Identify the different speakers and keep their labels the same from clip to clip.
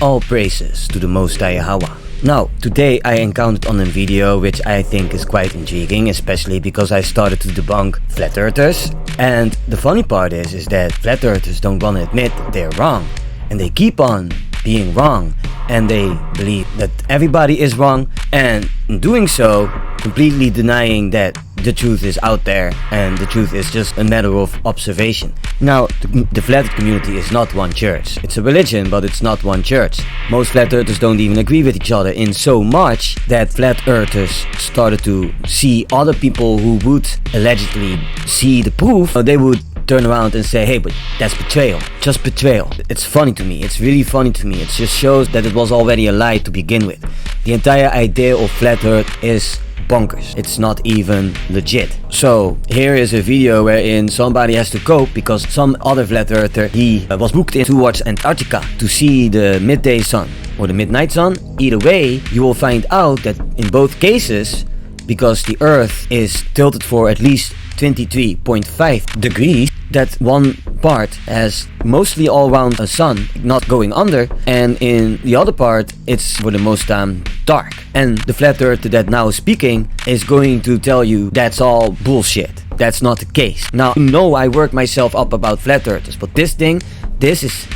Speaker 1: All praises to the Most High Yahweh. Now, today I encountered on a video which I think is quite intriguing, especially because I started to debunk flat earthers. And the funny part is that flat earthers don't want to admit they're wrong. And they keep on being wrong. And they believe that everybody is wrong. And in doing so, completely denying that the truth is out there and the truth is just a matter of observation. Now, the flat earth community is not one church. It's a religion, but it's not one church. Most flat earthers don't even agree with each other, in so much that flat earthers started to see other people who would allegedly see the proof. They would turn around and say, hey, but that's betrayal. Just betrayal. It's funny to me. It's really funny to me. It just shows that it was already a lie to begin with. The entire idea of flat earth is bonkers. It's not even legit. So here is a video wherein somebody has to cope because some other flat earther, he was booked in towards Antarctica to see the midday sun or the midnight sun. Either way, you will find out that in both cases, because the earth is tilted for at least 23.5 degrees, that one part has mostly all around a sun not going under, and in the other part it's for the most time dark. And the flat earther that now is speaking is going to tell you that's all bullshit. That's not the case. Now, you know, I work myself up about flat earthers, but this is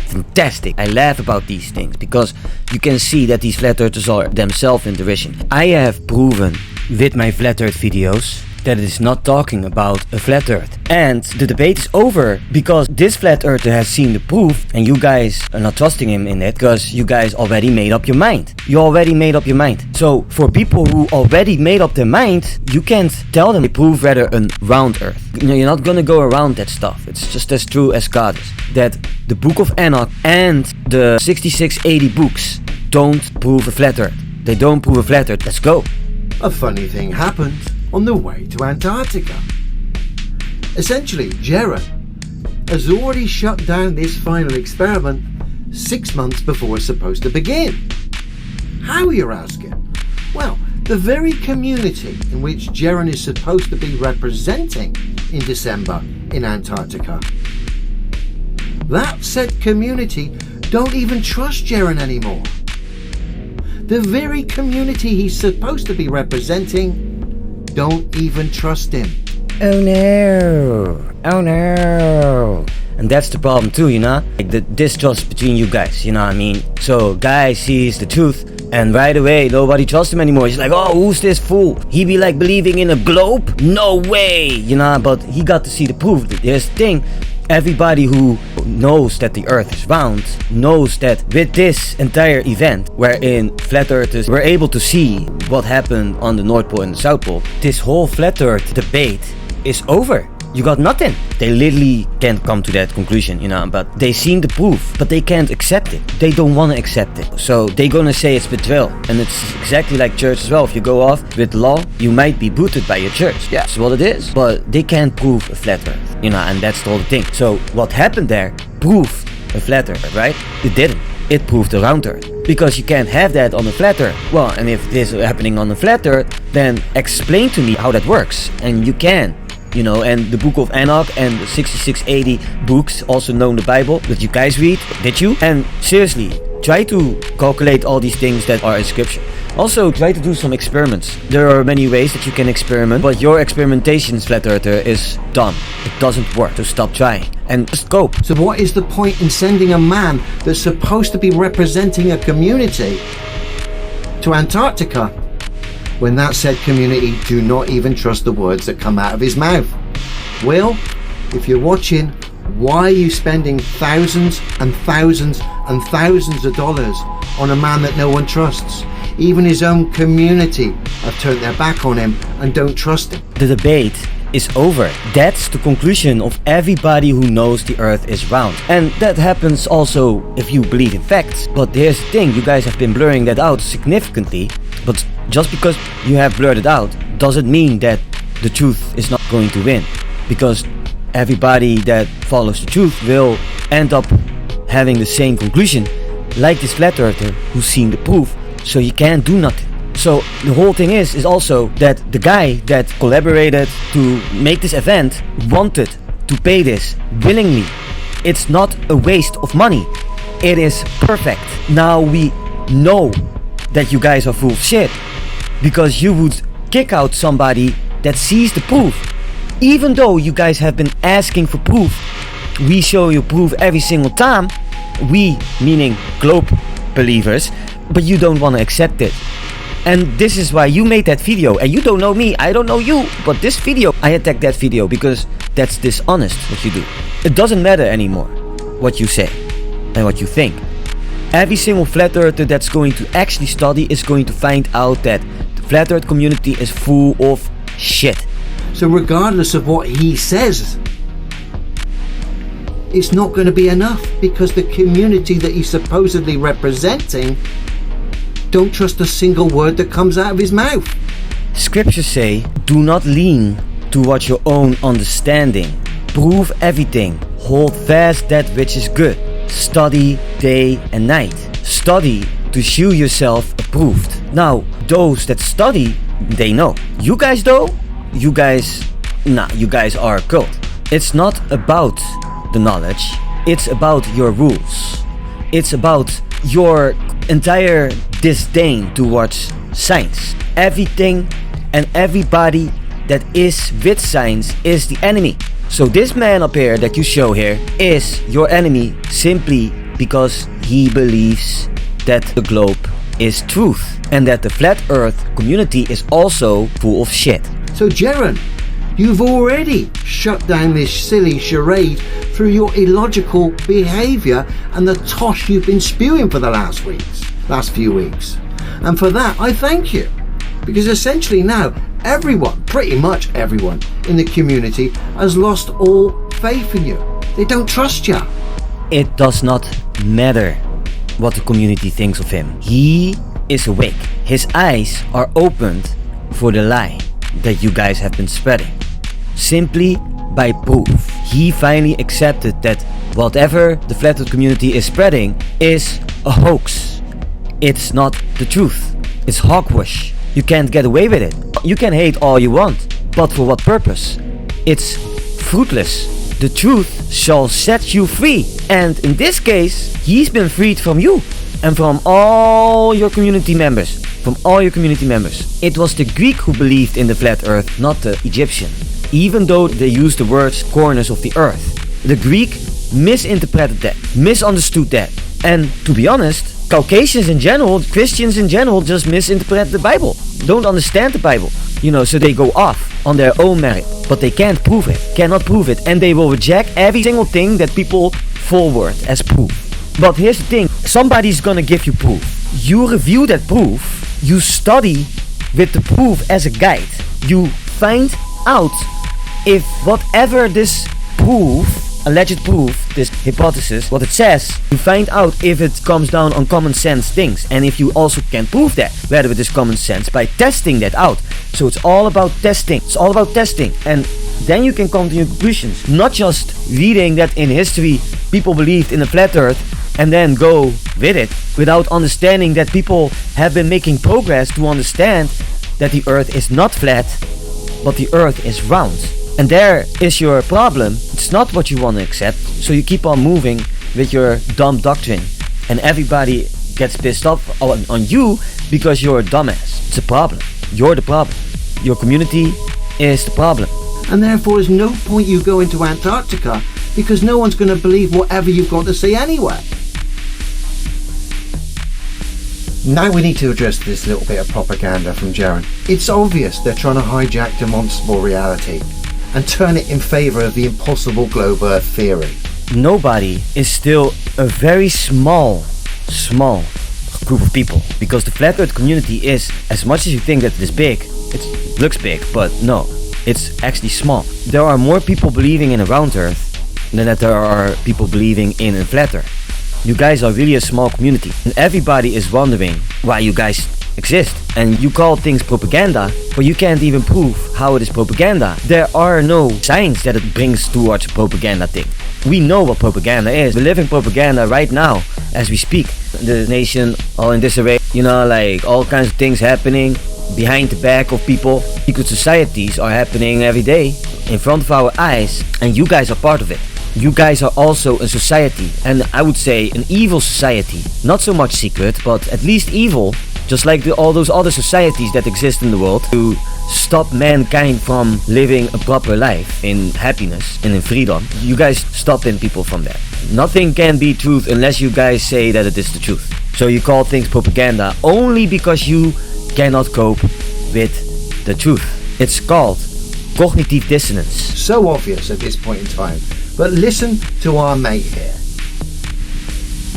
Speaker 1: fantastic. I laugh about these things because you can see that these flat earthers are themselves in derision. I have proven with my flat earth videos that it is not talking about a flat earth. And the debate is over because this flat earther has seen the proof and you guys are not trusting him in it because you guys already made up your mind. You already made up your mind. So for people who already made up their mind, you can't tell them they prove rather a round earth. You know, you're not gonna go around that stuff. It's just as true as God is. That the Book of Enoch and the 6680 books don't prove a flat earth. They don't prove a flat earth. Let's go.
Speaker 2: A funny thing happened on the way to Antarctica. Essentially, Jeren has already shut down this final experiment 6 months before it's supposed to begin. How, you're asking? Well, the very community in which Jeren is supposed to be representing in December in Antarctica, that said community don't even trust Jeren anymore. The very community he's supposed to be representing don't even trust him.
Speaker 1: Oh no. Oh no. And that's the problem too, you know? Like the distrust between you guys, you know what I mean? So guy sees the truth and right away nobody trusts him anymore. He's like, oh, who's this fool? He be like believing in a globe? No way, you know? But he got to see the proof. Here's the thing. Everybody who knows that the earth is round knows that with this entire event wherein flat earthers were able to see what happened on the North Pole and the South Pole, this whole flat earth debate is over. You got nothing. They literally can't come to that conclusion, you know, but they seen the proof, but they can't accept it. They don't want to accept it. So they're gonna say it's betrayal. And it's exactly like church as well. If you go off with law, you might be booted by your church. Yeah, that's what it is. But they can't prove a flat earth, you know, and that's the whole thing. So what happened there proved a flat earth, right? It didn't. It proved a round earth. Because you can't have that on a flat earth. Well, and if this is happening on a flat earth, then explain to me how that works. And you can. You know, and the Book of Enoch and the 6680 books, also known the Bible, that you guys read, did you? And seriously, try to calculate all these things that are in scripture. Also, try to do some experiments. There are many ways that you can experiment, but your experimentation, flat earther, is dumb. It doesn't work, so stop trying. And just cope.
Speaker 2: So what is the point in sending a man that's supposed to be representing a community to Antarctica when that said community do not even trust the words that come out of his mouth? Well, if you're watching, why are you spending thousands and thousands and thousands of dollars on a man that no one trusts? Even his own community have turned their back on him and don't trust him.
Speaker 1: The debate is over. That's the conclusion of everybody who knows the earth is round. And that happens also if you believe in facts. But here's the thing, you guys have been blurring that out significantly. But just because you have blurred it out doesn't mean that the truth is not going to win. Because everybody that follows the truth will end up having the same conclusion, like this flat earther who's seen the proof, so you can't do nothing. So the whole thing is also that the guy that collaborated to make this event wanted to pay this willingly. It's not a waste of money. It is perfect. Now we know that you guys are full of shit, because you would kick out somebody that sees the proof. Even though you guys have been asking for proof, we show you proof every single time. We, meaning globe believers, but you don't want to accept it. And this is why you made that video. And you don't know me, I don't know you, but this video, I attacked that video because that's dishonest what you do. It doesn't matter anymore what you say and what you think. Every single flat earther that's going to actually study is going to find out that the flat earth community is full of shit.
Speaker 2: So regardless of what he says, it's not going to be enough, because the community that he's supposedly representing don't trust a single word that comes out of his mouth.
Speaker 1: Scriptures say, do not lean towards your own understanding. Prove everything. Hold fast that which is good. Study day and night. Study to shew yourself approved. Now, those that study, they know. You guys though? You guys are a cult. It's not about the knowledge. It's about your rules. It's about your entire disdain towards science. Everything and everybody that is with science is the enemy. So this man up here that you show here is your enemy simply because he believes that the globe is truth and that the flat earth community is also full of shit.
Speaker 2: So Jaren, you've already shut down this silly charade through your illogical behaviour and the tosh you've been spewing for the last few weeks. And for that, I thank you. Because essentially now, pretty much everyone in the community has lost all faith in you. They don't trust you.
Speaker 1: It does not matter what the community thinks of him. He is awake. His eyes are opened for the lie that you guys have been spreading. Simply by proof. He finally accepted that whatever the flat earth community is spreading is a hoax. It's not the truth. It's hogwash. You can't get away with it. You can hate all you want, but for what purpose? It's fruitless. The truth shall set you free. And in this case, he's been freed from you and from all your community members. It was the Greek who believed in the flat earth, not the Egyptian. Even though they used the words corners of the earth. The Greek misinterpreted that, misunderstood that. And to be honest, Caucasians in general, Christians in general, just misinterpret the Bible. Don't understand the Bible. So they go off on their own merit. But they cannot prove it. And they will reject every single thing that people forward as proof. But here's the thing, somebody's gonna give you proof. You review that proof, you study with the proof as a guide. You find out if whatever this proof, alleged proof, this hypothesis, what it says, you find out if it comes down on common sense things, and if you also can prove that, whether it is common sense, by testing that out. So it's all about testing. And then you can come to your conclusions, not just reading that in history people believed in a flat earth and then go with it, without understanding that people have been making progress to understand that the earth is not flat, but the earth is round. And there is your problem. It's not what you want to accept, so you keep on moving with your dumb doctrine, and everybody gets pissed off on you because you're a dumbass. It's a problem. You're the problem. Your community is the problem.
Speaker 2: And therefore there's no point you going to Antarctica, because no one's going to believe whatever you've got to say anyway. Now we need to address this little bit of propaganda from Jaren. It's obvious they're trying to hijack demonstrable reality and turn it in favour of the impossible globe earth theory.
Speaker 1: Nobody is still a very small group of people, because the flat earth community is, as much as you think that it is big, it looks big, but no, it's actually small. There are more people believing in a round earth than that there are people believing in a flat earth. You guys are really a small community, and everybody is wondering why you guys exist. And you call things propaganda, but you can't even prove how it is propaganda. There are no signs that it brings towards a propaganda thing. We know what propaganda is. We live in propaganda right now as we speak. The nation all in disarray, like all kinds of things happening behind the back of people. Secret societies are happening every day in front of our eyes, and you guys are part of it. You guys are also a society, and I would say an evil society. Not so much secret, but at least evil. Just like all those other societies that exist in the world to stop mankind from living a proper life in happiness and in freedom. You guys stopping people from that. Nothing can be truth unless you guys say that it is the truth. So you call things propaganda only because you cannot cope with the truth. It's called cognitive dissonance.
Speaker 2: So obvious at this point in time. But listen to our mate here.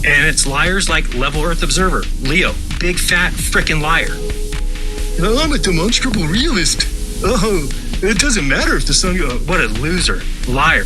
Speaker 3: And it's liars like Level Earth Observer, Leo, big fat frickin' liar. I'm a demonstrable realist. Oh, it doesn't matter if the sun... what a loser. Liar.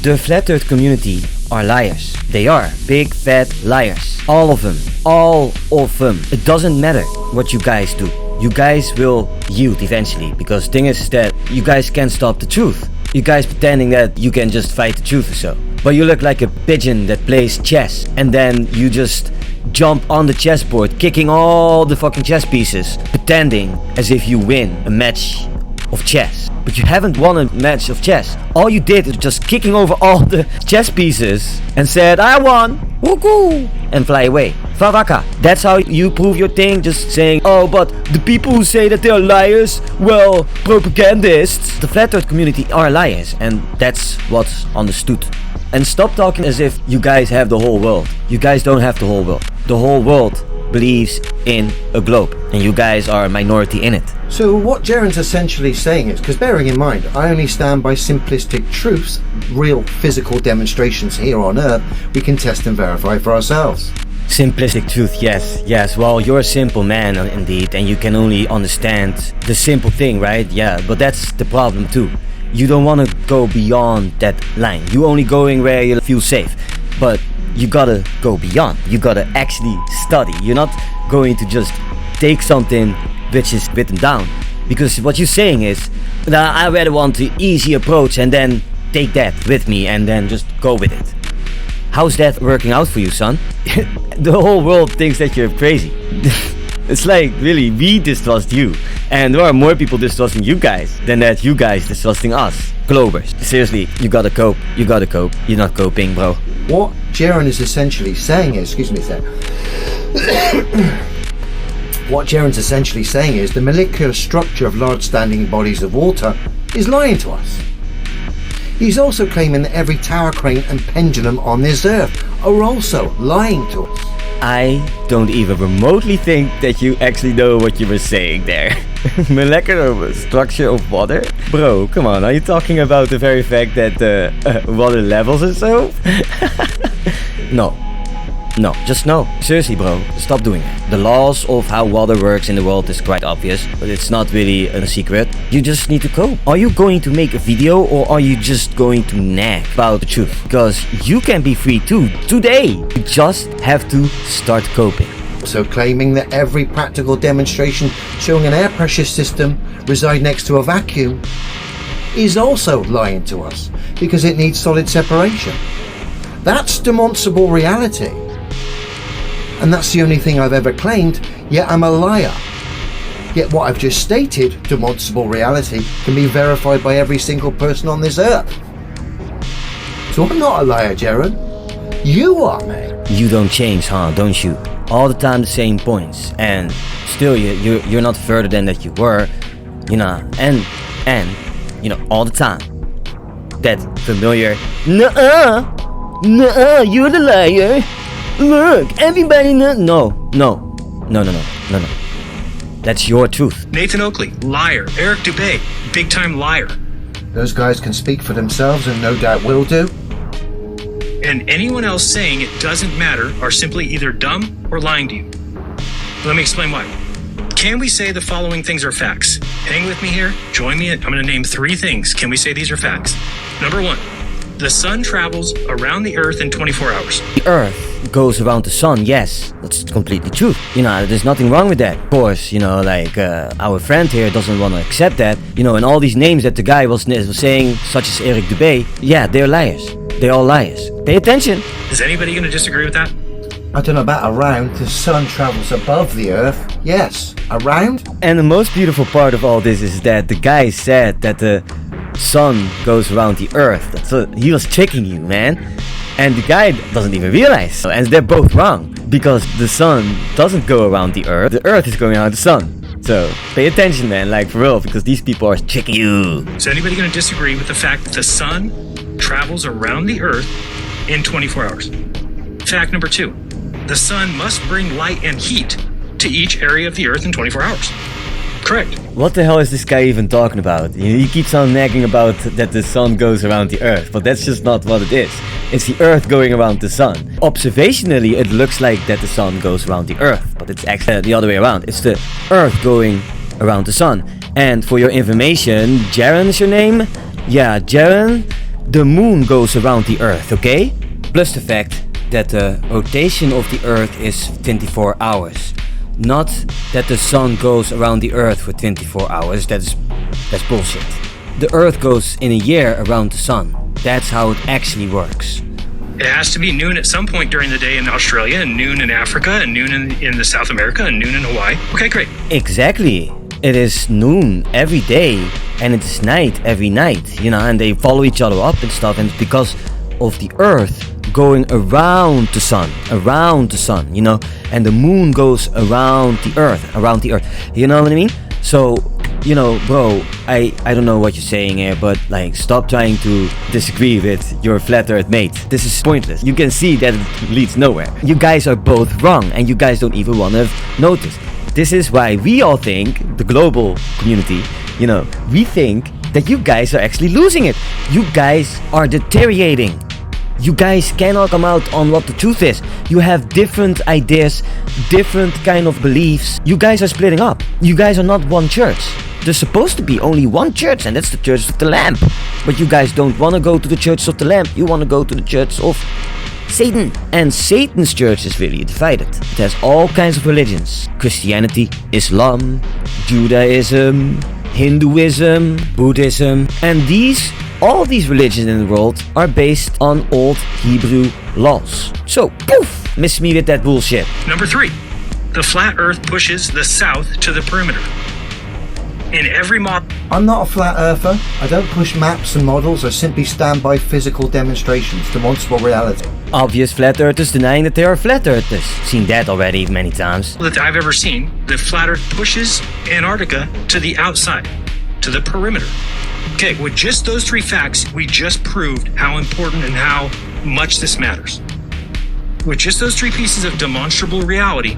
Speaker 1: The flat earth community are liars. They are big fat liars. All of them. All of them. It doesn't matter what you guys do. You guys will yield eventually, because the thing is that you guys can't stop the truth. You guys pretending that you can just fight the truth or so. But you look like a pigeon that plays chess, and then you just jump on the chessboard, kicking all the fucking chess pieces, pretending as if you win a match of chess. But you haven't won a match of chess. All you did is just kicking over all the chess pieces and said, I won, woohoo, and fly away. Favaka. That's how you prove your thing, just saying, oh, but the people who say that they are liars, well, propagandists. The flat earth community are liars, and that's what's understood. And stop talking as if you guys have the whole world. You guys don't have the whole world. The whole world believes in a globe, and you guys are a minority in it.
Speaker 2: So what Jaren's essentially saying is, because bearing in mind, I only stand by simplistic truths, real physical demonstrations here on Earth, we can test and verify for ourselves.
Speaker 1: Simplistic truth, yes. Well, you're a simple man indeed, and you can only understand the simple thing, right? Yeah, but that's the problem too. You don't want to go beyond that line. You're only going where you feel safe. But you gotta go beyond. You gotta actually study. You're not going to just take something which is written down. Because what you're saying is, nah, I rather want the easy approach and then take that with me and then just go with it. How's that working out for you, son? The whole world thinks that you're crazy. It's like, really, we distrust you. And there are more people distrusting you guys than that you guys distrusting us. Globers. Seriously, you gotta cope. You gotta cope. You're not coping, bro.
Speaker 2: What Jaren is essentially saying is, excuse me a sec. What Jaren's essentially saying is the molecular structure of large standing bodies of water is lying to us. He's also claiming that every tower crane and pendulum on this earth are also lying to us.
Speaker 1: I don't even remotely think that you actually know what you were saying there. Molecular structure of water? Bro, come on, are you talking about the very fact that water levels or so? No, just no. Seriously, bro, stop doing it. The laws of how water works in the world is quite obvious, but it's not really a secret. You just need to cope. Are you going to make a video, or are you just going to nag about the truth? Because you can be free too, today. You just have to start coping.
Speaker 2: So claiming that every practical demonstration showing an air pressure system reside next to a vacuum is also lying to us, because it needs solid separation. That's demonstrable reality. And that's the only thing I've ever claimed, yet I'm a liar. Yet what I've just stated, demonstrable reality, can be verified by every single person on this earth. So I'm not a liar, Jaren. You are, mate.
Speaker 1: You don't change, huh, don't you? All the time the same points, and still you're not further than that you were, you know, and you know, all the time. That familiar, nuh-uh, you're the liar. Look, everybody No. That's your truth.
Speaker 3: Nathan Oakley, liar. Eric Dubay, big time liar.
Speaker 2: Those guys can speak for themselves and no doubt will do.
Speaker 3: And anyone else saying it doesn't matter are simply either dumb or lying to you. Let me explain why. Can we say the following things are facts? Hang with me here. Join me. I'm going to name 3 things. Can we say these are facts? Number 1, the sun travels around the earth in 24 hours.
Speaker 1: The earth goes around the sun, yes, that's completely true. You know, there's nothing wrong with that. Of course, you know, like our friend here doesn't want to accept that. You know, and all these names that the guy was saying, such as Eric Dubay, yeah, they're liars. They're all liars. Pay attention.
Speaker 3: Is anybody going to disagree with that?
Speaker 2: I don't know about around. The sun travels above the earth. Yes, around.
Speaker 1: And the most beautiful part of all this is that the guy said that the sun goes around the earth. So he was tricking you, man. And the guy doesn't even realize. And they're both wrong. Because the sun doesn't go around the earth is going around the sun. So pay attention, man, like for real, because these people are tricking you.
Speaker 3: Is anybody going to disagree with the fact that the sun travels around the earth in 24 hours? Fact number 2, the sun must bring light and heat to each area of the earth in 24 hours. Correct.
Speaker 1: What the hell is this guy even talking about? He keeps on nagging about that the sun goes around the earth, but that's just not what it is. It's the earth going around the sun. Observationally, it looks like that the sun goes around the earth, but it's actually the other way around. It's the earth going around the sun. And for your information, Jaren is your name? Yeah, Jaren, the moon goes around the earth, okay? Plus the fact that the rotation of the earth is 24 hours. Not that the sun goes around the earth for 24 hours, that's bullshit. The earth goes in a year around the sun. That's how it actually works.
Speaker 3: It has to be noon at some point during the day in Australia, and noon in Africa, and noon in the South America, and noon in Hawaii. Okay, great.
Speaker 1: Exactly. It is noon every day, and it is night every night, and they follow each other up and stuff, and it's because of the earth going around the sun, and the moon goes around the earth, you know what I mean? So, bro, I don't know what you're saying here, but like, stop trying to disagree with your flat earth mate. This is pointless. You can see that it leads nowhere. You guys are both wrong, and you guys don't even want to notice. This is why we all think, the global community, we think that you guys are actually losing it. You guys are deteriorating. You guys cannot come out on what the truth is. You have different ideas, different kind of beliefs. You guys are splitting up. You guys are not one church. There's supposed to be only one church, and that's the Church of the Lamb. But you guys don't want to go to the Church of the Lamb. You want to go to the Church of Satan. And Satan's church is really divided. It has all kinds of religions. Christianity, Islam, Judaism, Hinduism, Buddhism, and all these religions in the world are based on old Hebrew laws. So, poof, miss me with that bullshit.
Speaker 3: Number 3, the flat earth pushes the south to the perimeter. In every model...
Speaker 2: I'm not a flat earther. I don't push maps and models. I simply stand by physical demonstrations, demonstrable reality.
Speaker 1: Obvious flat earthers denying that they are flat earthers. Seen that already many times.
Speaker 3: that I've ever seen, the flat earth pushes Antarctica to the outside, to the perimeter. Okay, with just those 3 facts, we just proved how important and how much this matters. With just those 3 pieces of demonstrable reality.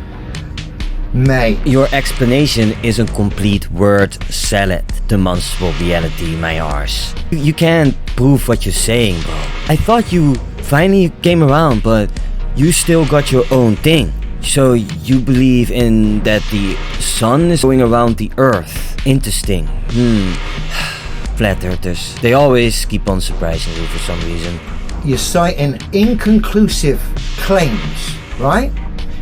Speaker 2: Mate.
Speaker 1: Your explanation is a complete word salad. Demonstrable reality, my arse. You can't prove what you're saying, bro. I thought you finally came around, but you still got your own thing. So you believe in that the sun is going around the earth. Interesting. Flat earthers. They always keep on surprising you for some reason.
Speaker 2: You're citing inconclusive claims, right?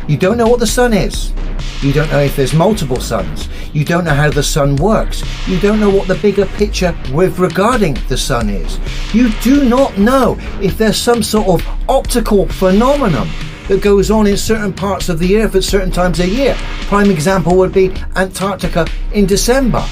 Speaker 2: You don't know what the sun is. You don't know if there's multiple suns. You don't know how the sun works. You don't know what the bigger picture with regarding the sun is. You do not know if there's some sort of optical phenomenon that goes on in certain parts of the earth at certain times of year. Prime example would be Antarctica in December.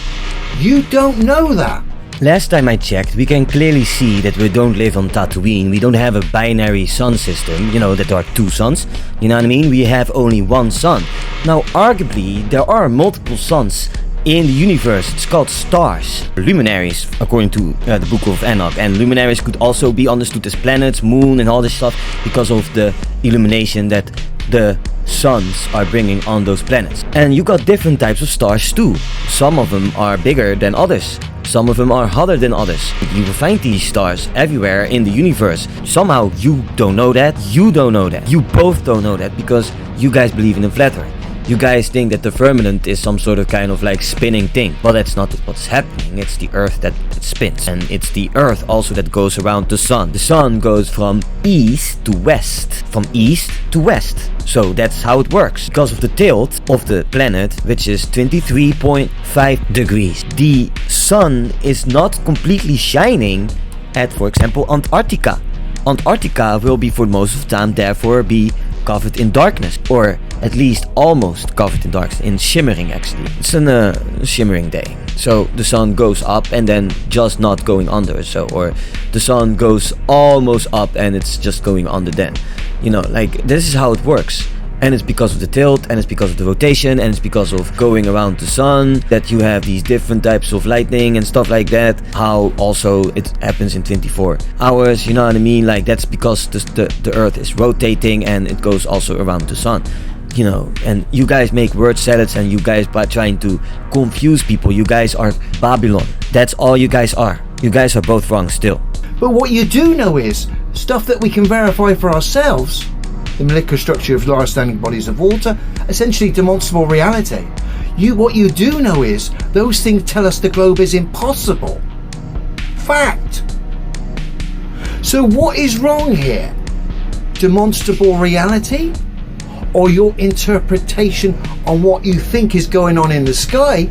Speaker 2: You don't know that.
Speaker 1: Last time I checked, we can clearly see that we don't live on Tatooine. We don't have a binary sun system, that there are 2 suns. You know what I mean? We have only one sun. Now, arguably, there are multiple suns in the universe. It's called stars. Luminaries, according to the Book of Enoch. And luminaries could also be understood as planets, moon, and all this stuff because of the illumination that the suns are bringing on those planets. And you got different types of stars too. Some of them are bigger than others. Some of them are hotter than others. You will find these stars everywhere in the universe. Somehow you don't know that. You don't know that. You both don't know that because you guys believe in a flat earth. You guys think that the firmament is some sort of kind of like spinning thing. But that's not what's happening. It's the earth that spins. And it's the earth also that goes around the sun. The sun goes from east to west. From east to west. So that's how it works. Because of the tilt of the planet, which is 23.5 degrees. The sun is not completely shining at, for example, Antarctica. Antarctica will be for most of the time therefore be covered in darkness, or at least almost covered in darkness, in shimmering actually. It's a shimmering day. So the sun goes up and then just not going under, so, or the sun goes almost up and it's just going under then. You know, like, this is how it works. And it's because of the tilt, and it's because of the rotation, and it's because of going around the sun that you have these different types of lightning and stuff like that. How also it happens in 24 hours, you know what I mean? Like, that's because the earth is rotating and it goes also around the sun. You know, and you guys make word salads and you guys by trying to confuse people. You guys are Babylon. That's all you guys are. You guys are both wrong still.
Speaker 2: But what you do know is stuff that we can verify for ourselves. The molecular structure of large standing bodies of water, essentially demonstrable reality. What you do know is those things tell us the globe is impossible. Fact. So what is wrong here? Demonstrable reality? Or your interpretation on what you think is going on in the sky?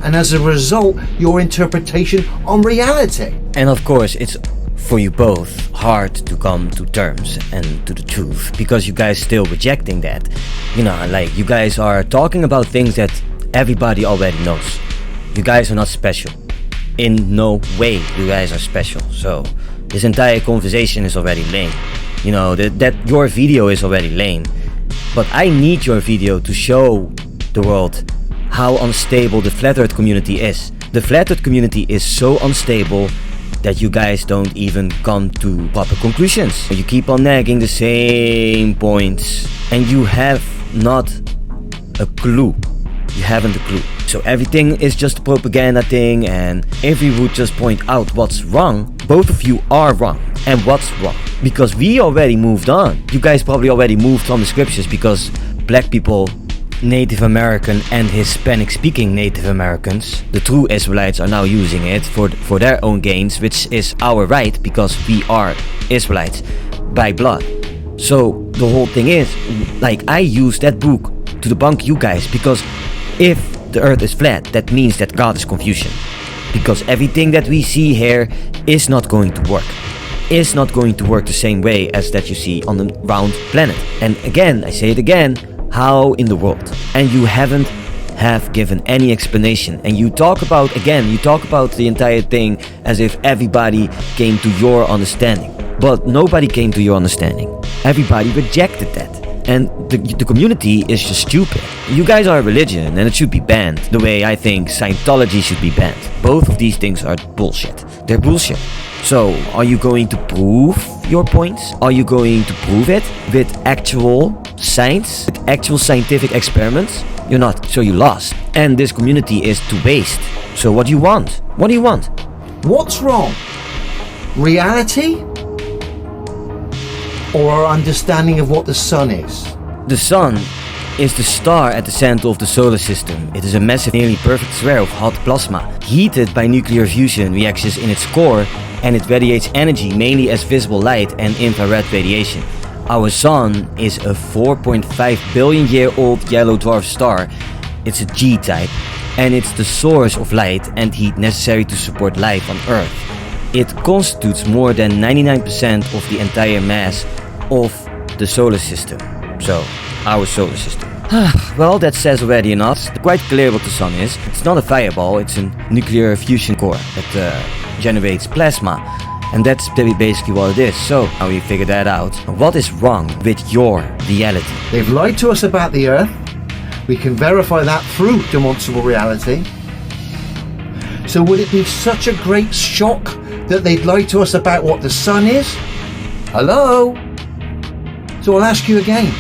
Speaker 2: And as a result, your interpretation on reality?
Speaker 1: And of course, it's for you both hard to come to terms and to the truth, because you guys still rejecting that. You know, like, you guys are talking about things that everybody already knows. You guys are not special. In no way you guys are special. So this entire conversation is already lame. You know, that your video is already lame. But I need your video to show the world how unstable the flat earth community is. The flat earth community is so unstable that you guys don't even come to proper conclusions. You keep on nagging the same points and you have not a clue. You haven't a clue. So everything is just a propaganda thing, and if we would just point out what's wrong, both of you are wrong. And what's wrong? Because we already moved on. You guys probably already moved from the scriptures because black people, Native American and Hispanic speaking Native Americans, the true Israelites, are now using it for their own gains, which is our right because we are Israelites by blood. So the whole thing is, like, I use that book to debunk you guys, because if the earth is flat, that means that God is confusion, because everything that we see here is not going to work. Is not going to work the same way as that you see on the round planet. And again, I say it again, how in the world? And you haven't have given any explanation. And you talk about the entire thing as if everybody came to your understanding. But nobody came to your understanding. Everybody rejected that. And the community is just stupid. You guys are a religion and it should be banned, the way I think Scientology should be banned. Both of these things are bullshit. They're bullshit. So, are you going to prove your points? Are you going to prove it with actual science, with actual scientific experiments? You're not, so you lost. And this community is to waste. So what do you want? What do you want?
Speaker 2: What's wrong? Reality? Or our understanding of what the sun is?
Speaker 1: The sun is the star at the center of the solar system. It is a massive, nearly perfect sphere of hot plasma, heated by nuclear fusion reactions in its core, and it radiates energy mainly as visible light and infrared radiation. Our sun is a 4.5 billion year old yellow dwarf star. It's a G-type, and it's the source of light and heat necessary to support life on Earth. It constitutes more than 99% of the entire mass of the solar system. So, our solar system. Well, that says already enough. It's quite clear what the sun is. It's not a fireball, it's a nuclear fusion core that generates plasma. And that's basically what it is. So, now we figure that out. What is wrong with your reality?
Speaker 2: They've lied to us about the Earth. We can verify that through demonstrable reality. So would it be such a great shock that they'd lie to us about what the sun is? Hello? So I'll ask you again.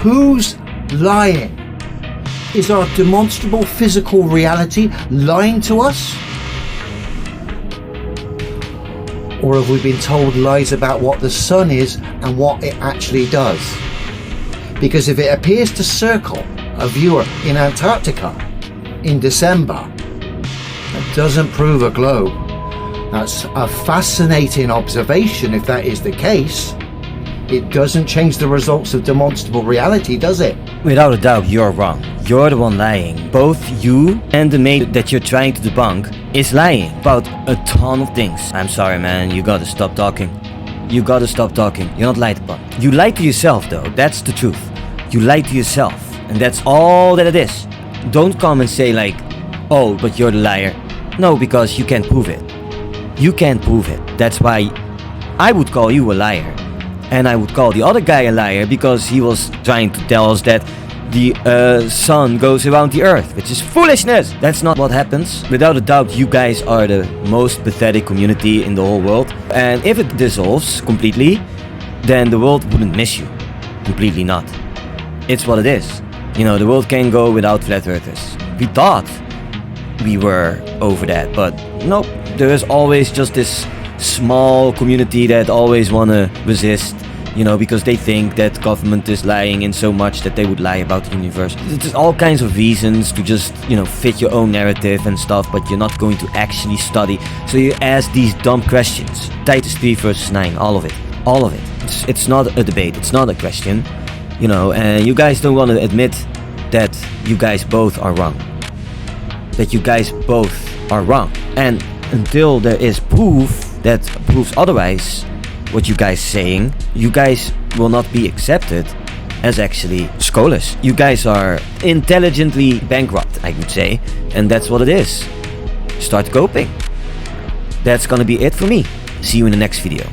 Speaker 2: Who's lying? Is our demonstrable physical reality lying to us? Or have we been told lies about what the sun is and what it actually does? Because if it appears to circle a viewer in Antarctica in December, that doesn't prove a globe. That's a fascinating observation if that is the case. It doesn't change the results of demonstrable reality, does it?
Speaker 1: Without a doubt, you're wrong. You're the one lying. Both you and the mate that you're trying to debunk is lying about a ton of things. I'm sorry, man, you gotta stop talking. You gotta stop talking. You're not lied upon. You lie to yourself though, that's the truth. You lie to yourself, and that's all that it is. Don't come and say like, oh, but you're the liar. No, because you can't prove it. You can't prove it. That's why I would call you a liar. And I would call the other guy a liar because he was trying to tell us that the sun goes around the earth, which is foolishness. That's not what happens. Without a doubt, you guys are the most pathetic community in the whole world. And if it dissolves completely, then the world wouldn't miss you. Completely not. It's what it is. You know, the world can go without flat earthers. We thought we were over that, but nope. There is always just this small community that always wanna resist, you know, because they think that government is lying in so much that they would lie about the universe. There's all kinds of reasons to just, you know, fit your own narrative and stuff, but you're not going to actually study. So you ask these dumb questions. Titus 3 verse 9, all of it. All of it. It's not a debate, it's not a question, you know, and you guys don't want to admit that you guys both are wrong. That you guys both are wrong. And until there is proof that proves otherwise, what you guys saying, you guys will not be accepted as actually scholars. You guys are intelligently bankrupt, I would say, and that's what it is. Start coping. That's gonna be it for me. See you in the next video.